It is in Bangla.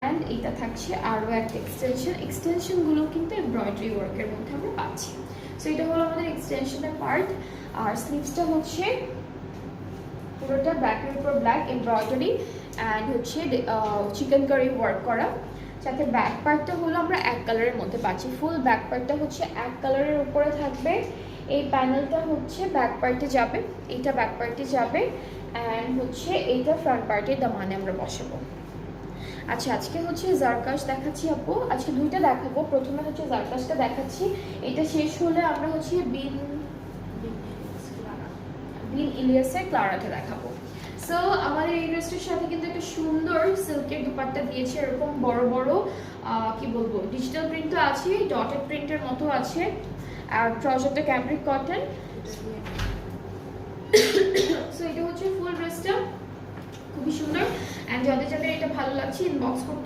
অ্যান্ড এটা থাকছে আরও একটা এক্সটেনশনগুলো কিন্তু এমব্রয়ডারি ওয়ার্কের মধ্যে আমরা পাচ্ছি। সো এটা হলো আমাদের এক্সটেনশনের পার্ট। আর স্লিভসটা হচ্ছে পুরোটা ব্ল্যাকের উপর ব্ল্যাক এমব্রয়ডারি অ্যান্ড হচ্ছে চিকেন কারি ওয়ার্ক করা, সাথে ব্যাক পার্টটা হলো আমরা এক কালারের মধ্যে পাচ্ছি। ফুল ব্যাক পার্টটা হচ্ছে এক কালারের উপরে থাকবে। এই প্যানেলটা হচ্ছে ব্যাক পার্টে যাবে, এইটা ব্যাক পার্টে যাবে অ্যান্ড হচ্ছে এইটা ফ্রন্ট পার্টে দামানে আমরা বসাবো। আচ্ছা, আজকে হচ্ছে জারকাশ দেখাচ্ছি আপু, আজকে দুইটা দেখাবো। প্রথমে হচ্ছে জারকাশটা দেখাচ্ছি, এটা শেষ হলে আমরা হচ্ছে বিন ইলিয়াসের ক্লারাটা দেখাবো। সো আমাদের এই ড্রেসটার সাথে কিন্তু একটা সুন্দর সিল্কের দুপাট্টা দিয়েছে, এরকম বড় বড় কি বলবো ডিজিটাল প্রিন্ট তো আছে, ডটেড প্রিন্টের মতো আছে। আর ট্রাউজারটা ক্যামব্রিক কটন। সো এটা হচ্ছে ফুল ড্রেসটা, খুবই সুন্দর। অ্যান্ড যাদের যাদের এটা ভালো লাগছে ইনবক্স করতে